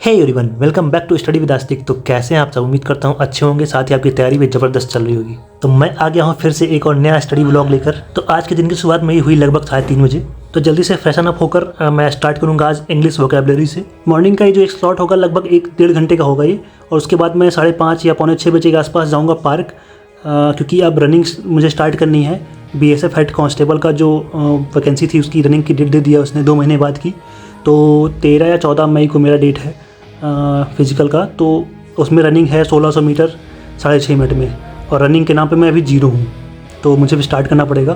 Hey everyone, welcome back to study with Astik. तो कैसे हैं आप सब? उम्मीद करता हूँ अच्छे होंगे, साथ ही आपकी तैयारी भी ज़बरदस्त चल रही होगी। तो मैं आ गया हूँ फिर से एक और नया स्टडी व्लॉग लेकर। तो आज के दिन की शुरुआत मेरी हुई लगभग 3:30 बजे। तो जल्दी से फ्रेशन अप होकर मैं स्टार्ट करूँगा आज इंग्लिश वोकैबुलरी से। मॉर्निंग का ये जो एक स्लॉट होगा लगभग 1-1.5 घंटे का होगा ये, और उसके बाद मैं 5:30 या 5:45 बजे के आसपास जाऊँगा पार्क, क्योंकि अब रनिंग मुझे स्टार्ट करनी है। BSF हेड कांस्टेबल का जो वैकेंसी थी उसकी रनिंग की डेट दे दिया उसने 2 महीने बाद की। तो 13 या 14 मई को मेरा डेट है फिज़िकल का। तो उसमें रनिंग है 1600 मीटर 6.5 मिनट में, और रनिंग के नाम पे मैं अभी 0 हूँ, तो मुझे भी स्टार्ट करना पड़ेगा।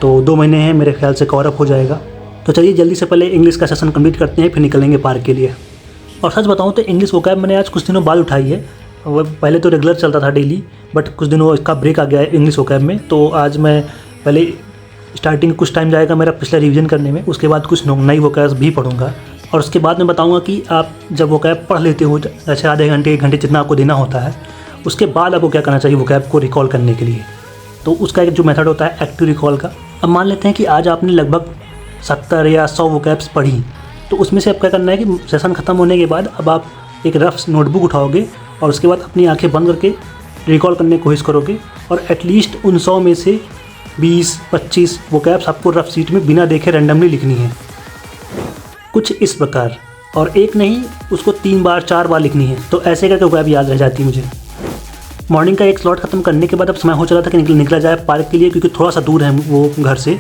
तो 2 महीने हैं, मेरे ख्याल से कवर अप हो जाएगा। तो चलिए जल्दी से पहले इंग्लिश का सेशन कंप्लीट करते हैं, फिर निकलेंगे पार्क के लिए। और सच बताऊँ तो इंग्लिश वोकैब मैंने आज कुछ दिनों बाद उठाई है। वो पहले तो रेगुलर चलता था डेली, बट कुछ दिनों इसका ब्रेक आ गया है इंग्लिश वोकैब में। तो आज मैं पहले स्टार्टिंग कुछ टाइम जाएगा मेरा पिछला रिवीजन करने में, उसके बाद कुछ नई वोकैब्स भी पढ़ूंगा, और उसके बाद मैं बताऊंगा कि आप जब वोकैब पढ़ लेते हो, जैसे आधे घंटे 1 घंटे जितना आपको देना होता है, उसके बाद आपको क्या करना चाहिए वोकैब को रिकॉल करने के लिए। तो उसका एक जो मेथड होता है एक्टिव रिकॉल का। अब मान लेते हैं कि आज आपने लगभग 70 या 100 वोकैब्स पढ़ी, तो उसमें से अब क्या करना है कि सेशन ख़त्म होने के बाद अब आप एक रफ नोटबुक उठाओगे और उसके बाद अपनी आँखें बंद करके रिकॉल करने की कोशिश करोगे, और एटलीस्ट उन 100 में से 20-25 वोकैब्स आपको रफ शीट में बिना देखे रैंडमली लिखनी है, कुछ इस प्रकार। और एक नहीं, उसको 3 बार 4 बार लिखनी है। तो ऐसे करके वोकैब याद रह जाती है मुझे। मॉर्निंग का एक स्लॉट खत्म करने के बाद अब समय हो चला था कि निकला जाए पार्क के लिए, क्योंकि थोड़ा सा दूर है वो घर से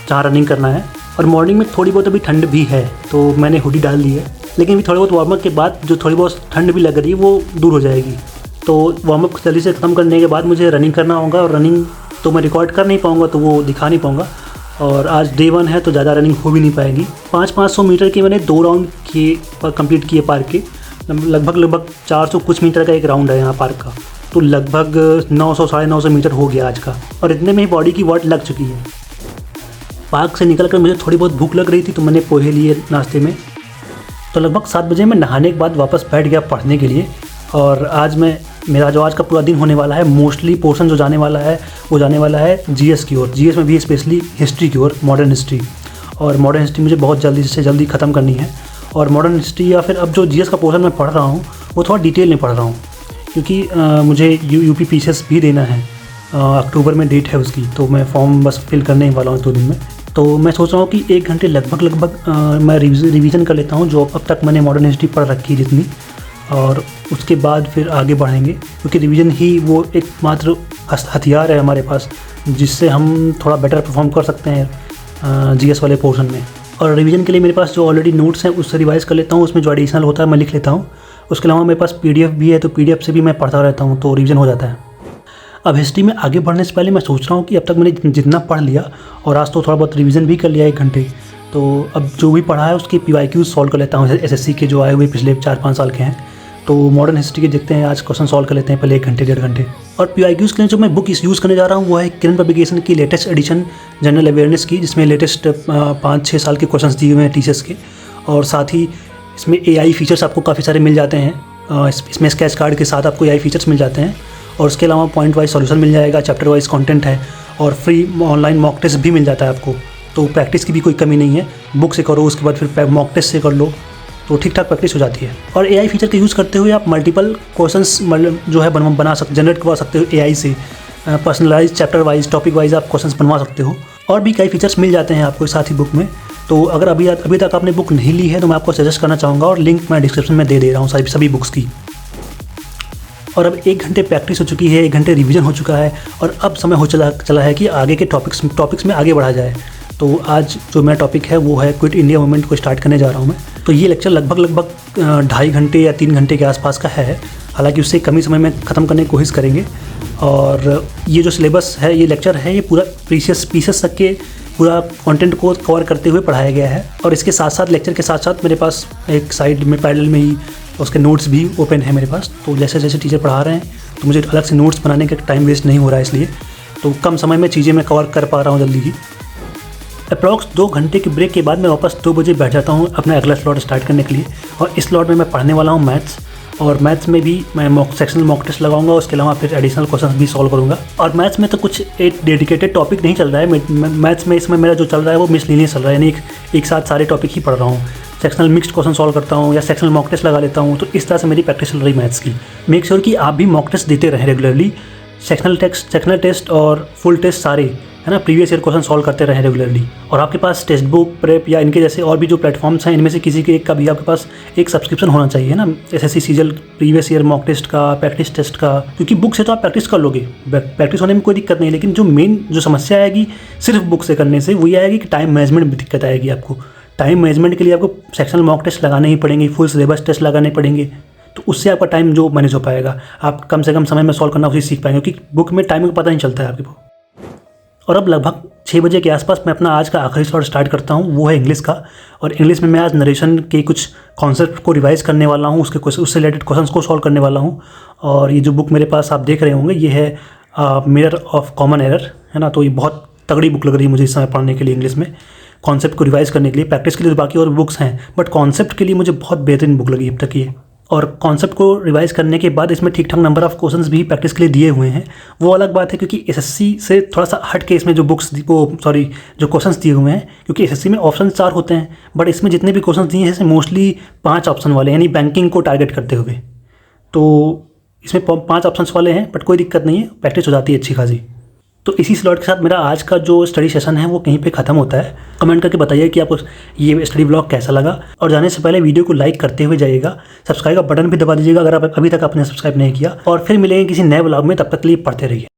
जहाँ रनिंग करना है। और मॉर्निंग में थोड़ी बहुत अभी ठंड भी है, तो मैंने हुडी डाल ली है, लेकिन अभी थोड़ी बहुत वार्म अप के बाद जो थोड़ी बहुत ठंड भी लग रही है वो दूर हो जाएगी। तो वार्म अप जल्दी से ख़त्म करने के बाद मुझे रनिंग करना होगा, और रनिंग तो मैं रिकॉर्ड कर नहीं पाऊँगा, तो वो दिखा नहीं पाऊँगा। और आज डे 1 है तो ज़्यादा रनिंग हो भी नहीं पाएगी। 500 मीटर के मैंने 2 राउंड किए, कंप्लीट किए पार्क के। लगभग 400 कुछ मीटर का एक राउंड है यहाँ पार्क का, तो लगभग 900-950 मीटर हो गया आज का, और इतने में ही बॉडी की वाट लग चुकी है। पार्क से निकल कर मुझे थोड़ी बहुत भूख लग रही थी, तो मैंने पोहे लिए नाश्ते में। तो लगभग 7 बजे मैं नहाने के बाद वापस बैठ गया पढ़ने के लिए। और आज मेरा जो आज का पूरा दिन होने वाला है, मोस्टली पोर्शन जो जाने वाला है वो जाने वाला है GS की ओर। GS में भी स्पेशली हिस्ट्री की ओर, मॉडर्न हिस्ट्री। और मॉडर्न हिस्ट्री मुझे बहुत जल्दी से जल्दी ख़त्म करनी है। और मॉडर्न हिस्ट्री या फिर अब जो GS का पोर्शन मैं पढ़ रहा हूँ वो थोड़ा डिटेल में पढ़ रहा हूँ, क्योंकि मुझे UP PCS भी देना है। अक्टूबर में डेट है उसकी, तो मैं फॉर्म बस फिल करने ही वाला हूँ 2 दिन में। तो मैं सोच रहा हूँ कि 1 घंटे लगभग मैं रिवीजन कर लेता हूँ जो अब तक मैंने मॉडर्न हिस्ट्री पढ़ रखी है जितनी, और उसके बाद फिर आगे बढ़ेंगे, क्योंकि रिवीजन ही वो एकमात्र हथियार है हमारे पास जिससे हम थोड़ा बेटर परफॉर्म कर सकते हैं GS वाले पोर्शन में। और रिवीजन के लिए मेरे पास जो ऑलरेडी नोट्स हैं उससे रिवाइज़ कर लेता हूँ, उसमें जो एडिशनल होता है मैं लिख लेता हूँ। उसके अलावा मेरे पास PDF भी है, तो PDF से भी मैं पढ़ता रहता हूँ, तो रिवीजन हो जाता है। अब हिस्ट्री में आगे बढ़ने से पहले मैं सोच रहा हूँ कि अब तक मैंने जितना पढ़ लिया, और आज तो थोड़ा बहुत रिवीजन भी कर लिया 1 घंटे, तो अब जो भी पढ़ा है उसके PYQs सॉल्व कर लेता हूँ, SSC के जो आए हुए पिछले 4-5 साल के हैं। तो मॉडर्न हिस्ट्री के देखते हैं, आज क्वेश्चन सॉल्व कर लेते हैं पहले 1 घंटे 1.5 घंटे। और PYQs के लिए जो मैं बुक यूज़ करने जा रहा हूँ वो है किरण पब्लिकेशन की लेटेस्ट एडिशन जनरल अवेयरनेस की, जिसमें लेटेस्ट 5-6 साल के क्वेश्चंस दिए हुए हैं टीचर्स के। और साथ ही इसमें AI फीचर्स आपको काफ़ी सारे मिल जाते हैं। इसमें स्केच कार्ड के साथ आपको AI फीचर्स मिल जाते हैं, और उसके अलावा पॉइंट वाइज सॉल्यूशन मिल जाएगा, चैप्टर वाइज कंटेंट है, और फ्री ऑनलाइन मॉक टेस्ट भी मिल जाता है आपको। तो प्रैक्टिस की भी कोई कमी नहीं है, बुक से करो उसके बाद फिर मॉक टेस्ट से कर लो, तो ठीक ठाक प्रैक्टिस हो जाती है। और AI फीचर का यूज़ करते हुए आप मल्टीपल क्वेश्चंस जो है जनरेट करवा सकते हो AI से। Personalise, chapter wise, topic wise आप क्वेश्चंस बनवा सकते हो, और भी कई फीचर्स मिल जाते हैं आपको साथ ही बुक में। तो अगर अभी तक आपने बुक नहीं ली है तो मैं आपको सजेस्ट करना चाहूँगा, और लिंक मैं डिस्क्रिप्शन में दे रहा हूँ सभी बुक्स की। और अब 1 घंटे प्रैक्टिस हो चुकी है, 1 घंटे रिवीजन हो चुका है, और अब समय हो चला है कि आगे के टॉपिक्स में आगे बढ़ा जाए। तो आज जो मेरा टॉपिक है वो है क्विट इंडिया मूवमेंट को स्टार्ट करने जा रहा हूँ मैं। तो ये लेक्चर लगभग 2.5 घंटे या 3 घंटे के आसपास का है, हालांकि उससे कम ही समय में ख़त्म करने की कोशिश करेंगे। और ये जो सिलेबस है, ये लेक्चर है, ये पूरा प्रीवियस पीसेस तक के पूरा कंटेंट को कवर करते हुए पढ़ाया गया है। और इसके साथ साथ लेक्चर के साथ साथ मेरे पास एक साइड में पैरेलल में ही उसके नोट्स भी ओपन है मेरे पास। तो जैसे जैसे टीचर पढ़ा रहे हैं तो मुझे अलग से नोट्स बनाने का टाइम वेस्ट नहीं हो रहा है, इसलिए तो कम समय में चीज़ें मैं कवर कर पा रहा हूँ जल्दी ही। अप्रॉक्स 2 घंटे के ब्रेक के बाद मैं वापस 2 बजे बैठ जाता हूँ अपना अगला स्लॉट स्टार्ट करने के लिए। और इस स्लॉट में मैं पढ़ने वाला हूँ मैथ्स, और मैथ्स में भी मैं सेक्शनल मॉक टेस्ट लगाऊंगा, उसके अलावा फिर एडिशनल क्वेश्चंस भी सॉल्व करूंगा। और मैथ्स में तो कुछ एक डेडिकेटेड टॉपिक नहीं चल रहा है, मैथ्स में इसमें मेरा जो चल रहा है वो मिसलिनियस चल रहा है, यानी एक साथ सारे टॉपिक ही पढ़ रहा हूँ। सेक्शनल मिक्स्ड क्वेश्चन सॉल्व करता हूँ या सेक्शनल मॉक टेस्ट लगा लेता हूँ। तो इस तरह से मेरी प्रैक्टिस चल रही मैथ्स की। मेक श्योर कि आप भी मॉक टेस्ट देते रहें रेगुलरली। सेक्शनल टेस्ट और फुल टेस्ट सारे, है ना, प्रीवियस ईयर क्वेश्चन सॉल्व करते रहें रेगुलरली। और आपके पास टेक्स्ट बुक, प्रेप या इनके जैसे और भी जो प्लेटफॉर्म्स हैं, इनमें से किसी के एक का भी आपके पास एक सब्सक्रिप्शन होना चाहिए ना, SSC CGL previous year mock test का, प्रैक्टिस टेस्ट का। क्योंकि बुक से तो आप प्रैक्टिस कर लोगे, प्रैक्टिस होने में कोई दिक्कत नहीं, लेकिन जो मेन जो समस्या आएगी सिर्फ बुक से करने से, वो ये आएगी कि टाइम मैनेजमेंट में दिक्कत आएगी आपको। टाइम मैनेजमेंट के लिए आपको सेक्शनल मॉक टेस्ट लगाने ही पड़ेंगे, फुल सिलेबस टेस्ट लगाने पड़ेंगे। तो उससे आपका टाइम जो मैनेज हो पाएगा, आप कम से कम समय में सॉल्व करना उसे सीख पाएंगे, क्योंकि बुक में टाइम का पता नहीं चलता है आपको। और अब लगभग 6 बजे के आसपास मैं अपना आज का आखिरी स्लॉट स्टार्ट करता हूँ, वो है इंग्लिश का। और इंग्लिश में मैं आज नरेशन के कुछ कॉन्सेप्ट को रिवाइज़ करने वाला हूँ, उससे रिलेटेड क्वेश्चंस को सॉल्व करने वाला हूँ। और ये जो बुक मेरे पास आप देख रहे होंगे, ये है मिरर ऑफ कॉमन एरर, है ना। तो ये बहुत तगड़ी बुक लग रही है मुझे इस समय पढ़ने के लिए, इंग्लिश में कॉन्सेप्ट को रिवाइज़ करने के लिए। प्रैक्टिस के लिए तो बाकी और बुक्स हैं, बट कॉन्सेप्ट के लिए मुझे बहुत बेहतरीन बुक लगी अब तक ये। और कॉन्सेप्ट को रिवाइज़ करने के बाद इसमें ठीक ठाक नंबर ऑफ क्वेश्चंस भी प्रैक्टिस के लिए दिए हुए हैं। वो अलग बात है, क्योंकि SSC से थोड़ा सा हट के इसमें जो जो क्वेश्चंस दिए हुए हैं, क्योंकि SSC में ऑप्शन 4 होते हैं, बट इसमें जितने भी क्वेश्चंस दिए हैं मोस्टली 5 ऑप्शन वाले, यानी बैंकिंग को टारगेट करते हुए। तो इसमें 5 ऑप्शन वाले हैं, बट कोई दिक्कत नहीं है, प्रैक्टिस हो जाती है अच्छी खासी। तो इसी स्लॉट के साथ मेरा आज का जो स्टडी सेशन है वो कहीं पे ख़त्म होता है। कमेंट करके बताइए कि आपको ये स्टडी ब्लॉग कैसा लगा। और जाने से पहले वीडियो को लाइक करते हुए जाइएगा, सब्सक्राइब का बटन भी दबा दीजिएगा अगर आप अभी तक आपने सब्सक्राइब नहीं किया। और फिर मिलेंगे किसी नए ब्लॉग में, तब तक के लिए पढ़ते रहिए।